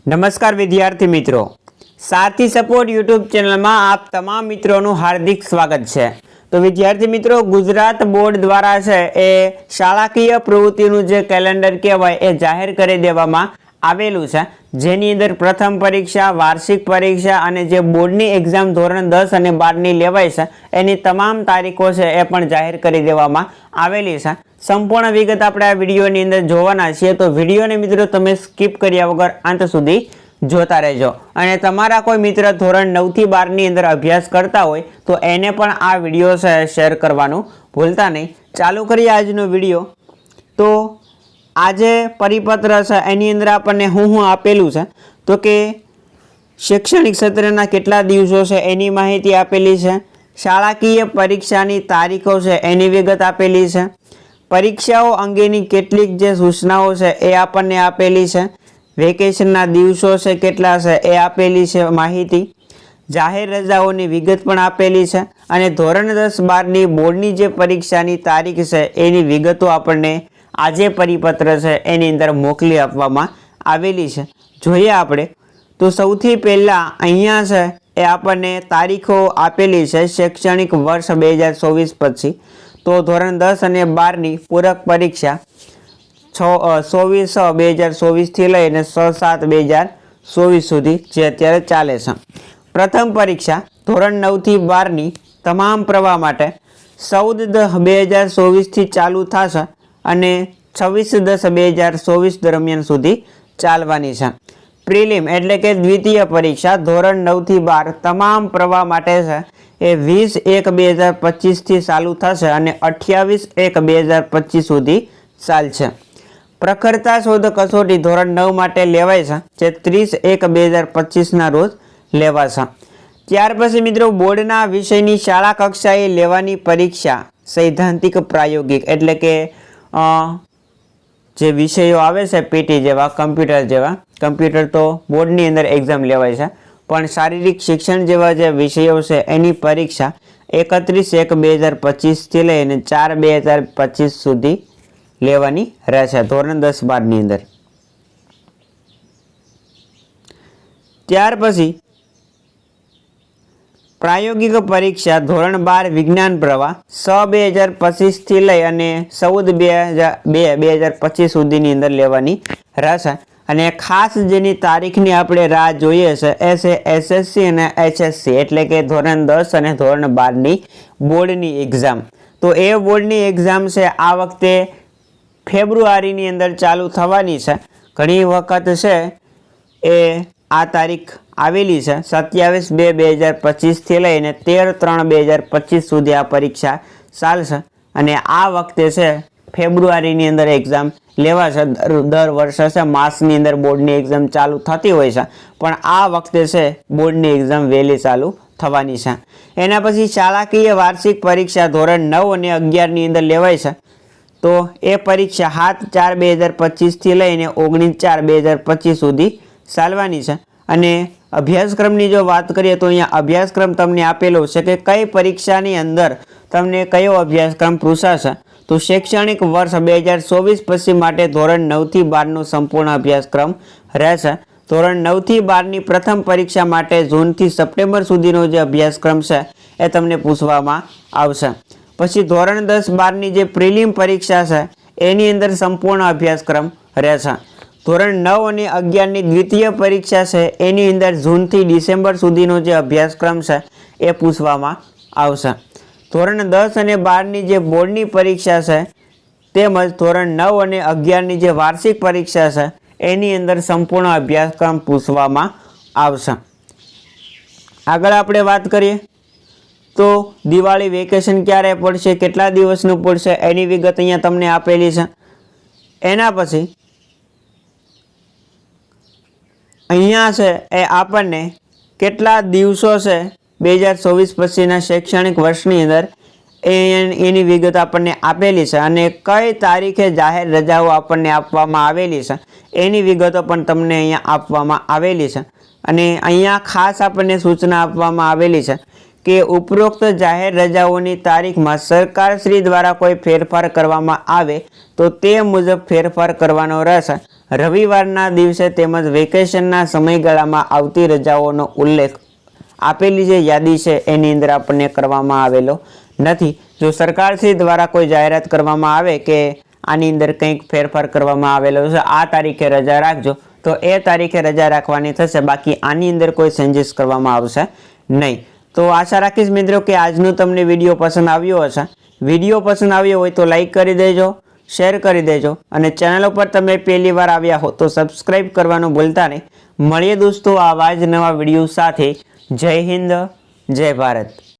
नमस्कार विद्यार्थी मित्रों, साथी सपोर्ट यूट्यूब चैनल में आप तमाम मित्रों हार्दिक स्वागत है। तो विद्यार्थी मित्रों, गुजरात बोर्ड द्वारा है ए शालाकीय प्रवृत्तिनु जे कैलेंडर कहेवाय ए जाहिर करी देवामां आवेलुं छे, जेनी अंदर प्रथम परीक्षा, वार्षिक परीक्षा अने जे बोर्डनी एक्जाम धोरण 10 अने 12 नी लेवाय छे एनी तमाम तारीखों छे ए पण जाहिर करी देवामां आवेली छे। संपूर्ण विगत आपणे आ विडियोनी अंदर जोवाना छीए, तो विडियोने मित्रों तमे स्कीप कर्या वगर अंत सुधी जोता रहेजो। अने तमारा कोई मित्र धोरण 9 થી 12 ની અંદર अभ्यास करता होय तो एने पण आ विडियो शेर करवानुं भूलता नहीं। चालू करिए आजनो विडियो। तो आजे परिपत्र छे एनी अंदर आपणे हुं आपेलुं छे, तो के शैक्षणिक सत्रना केटला दिवसो छे एनी माहिती आपेली छे, शाळाकीय परीक्षानी तारीखो छे एनी विगत आपेली छे, परीक्षाओ अंगेनी केटलीक जे सूचनाओ छे ए आपणने आपेली छे, वेकेशनना दिवसो छे केटला छे ए आपेली छे माहिती, जाहेर रजाओनी विगत पण आपेली छे अने धोरण 10-12 नी बोर्डनी जे परीक्षानी तारीख छे एनी विगतो आपणने आजे परिपत्र छे एनी अंदर मोकली आपवामां आवेली छे। जोईए आपणे तो सौथी पहेला अहींया छे ए आपणने तारीखो आपेली छे शैक्षणिक वर्ष 2024 पछी। तो धोरण 10 અને 12 ની પૂરક પરીક્ષા 24/6/2024 થી લઈને 6/7/2024 સુધી જે અત્યારે ચાલે છે। પ્રથમ પરીક્ષા ધોરણ 9 થી 12 ની તમામ પ્રવાહ માટે 14/10/2024 થી ચાલુ થશે અને 26/10/2024 દરમિયાન સુધી ચાલવાની છે। પ્રિલિમ એટલે કે દ્વિતીય પરીક્ષા ધોરણ 9 થી 12 તમામ પ્રવાહ માટે છે એ 20/1/2025 થી ચાલુ થશે અને 28/1/2025 સુધી ચાલશે। પ્રખરતા શોધ કસોટી ધોરણ 9 માટે લેવાય છે, જે 30/1/2025 ના રોજ લેવાશે। ત્યાર પછી મિત્રો બોર્ડના વિષયની શાળા કક્ષાએ લેવાની પરીક્ષા સૈદ્ધાંતિક પ્રાયોગિક એટલે કે જે વિષયો આવે છે પીટી જેવા, કમ્પ્યુટર તો બોર્ડની અંદર એક્ઝામ લેવાય છે, પણ શારીરિક શિક્ષણ જેવા જે વિષયો છે એની પરીક્ષા 31/1/2025 થી લઈને 4/2025 સુધી લેવાની રહેશે ધોરણ 10-12 ની અંદર। ત્યાર પછી प्रायोगिक परीक्षा धोरण 12 विज्ञान प्रवाह 6/2025 थी लई अने 14/2/2025 सुधीनी अंदर लेवानी रहेशे अने खास जेनी तारीखनी आपणे राह जोईए छे ए छे एसएससी अने एचएससी એટલે કે ધોરણ 10 અને ધોરણ 12 ની બોર્ડની એક્ઝામ। તો એ બોર્ડની એક્ઝામ છે આ વખતે ફેબ્રુઆરીની અંદર ચાલુ થવાની છે। ઘણી વખત છે એ આ તારીખ आवेली है 27/2/2025 थी लईने 13/3/2025 सुधी आ परीक्षा चालशे अने आ वखते छे फेब्रुआरी अंदर एक्जाम लेवाशे। दर वर्षे छे मार्चनी अंदर बोर्डनी एक्जाम चालू थती होय छे, पण आ वखते छे बोर्डनी एक्जाम वहेली चालू थवानी छे। एना पछी शाळाकीय वार्षिक परीक्षा धोरण 9 અને 11 ની અંદર लेवाय छे। तो ए परीक्षा 7/4/2025 थी लईने 19/4/2025 सुधी चालवानी छे। અને અભ્યાસક્રમની જો વાત કરીએ તો અહીંયા અભ્યાસક્રમ તમને આપેલો છે કે કઈ પરીક્ષાની અંદર તમને કયો અભ્યાસક્રમ પૂછાશે। તો શૈક્ષણિક વર્ષ 2024 પછી માટે ધોરણ 9 થી 12 નો સંપૂર્ણ અભ્યાસક્રમ રહેશે। ધોરણ 9 થી 12 ની પ્રથમ પરીક્ષા માટે જૂન થી સપ્ટેમ્બર સુધીનો જે અભ્યાસક્રમ છે એ તમને પૂછવામાં આવશે। પછી ધોરણ 10-12 ની જે પ્રિલિમ પરીક્ષા છે એની અંદર સંપૂર્ણ અભ્યાસક્રમ રહેશે। ધોરણ 9 અને 11 ની દ્વિતીય પરીક્ષા છે એની અંદર જૂન થી ડિસેમ્બર સુધીનો જે અભ્યાસક્રમ છે એ પૂછવામાં આવશે। ધોરણ 10 અને 12 ની જે બોર્ડની પરીક્ષા છે તેમજ ધોરણ 9 અને 11 ની જે વાર્ષિક પરીક્ષા છે એની અંદર સંપૂર્ણ અભ્યાસક્રમ પૂછવામાં આવશે। આગળ આપણે વાત કરીએ તો દિવાળી વેકેશન ક્યારે પડશે, કેટલા દિવસનું પડશે એની વિગત અહીંયા તમને આપેલી છે। એના પછી અહીંયા છે એ આપણને કેટલા દિવસો છે 2024 પછીના શૈક્ષણિક વર્ષની અંદર એની વિગત આપણને આપેલી છે અને કઈ તારીખે જાહેર રજાઓ આપણને આપવામાં આવેલી છે એની વિગતો પણ તમને અહીંયા આપવામાં આવેલી છે। અને અહીંયા ખાસ આપણને સૂચના આપવામાં આવેલી છે કે ઉપરોક્ત જાહેર રજાઓની તારીખમાં સરકારશ્રી દ્વારા કોઈ ફેરફાર કરવામાં આવે તો તે મુજબ ફેરફાર કરવાનો રહેશે. રવિવારના દિવસે તેમજ વેકેશનના સમયગાળામાં આવતી રજાઓનો ઉલ્લેખ આપેલી જે યાદી છે એની અંદર આપણને કરવામાં આવેલો નથી. જો સરકારશ્રી દ્વારા કોઈ જાહેરાત કરવામાં આવે કે આની અંદર કંઈક ફેરફાર કરવામાં આવેલો છે, આ તારીખે રજા રાખજો, તો એ તારીખે રજા રાખવાની થશે. બાકી આની અંદર કોઈ ચેન્જીસ કરવામાં આવશે નહીં. તો આશા રાખીશ મિત્રો કે આજનો તમને વિડીયો પસંદ આવ્યો હશે. વિડીયો પસંદ આવ્યો હોય તો લાઈક કરી દેજો, શેર કરી દેજો અને ચેનલ ઉપર તમે પહેલી વાર આવ્યા હો તો સબસ્ક્રાઈબ કરવાનું ભૂલતા નહીં. મળીએ દોસ્તો આવા જ નવા વિડીયો સાથે. જય હિન્દ, જય ભારત.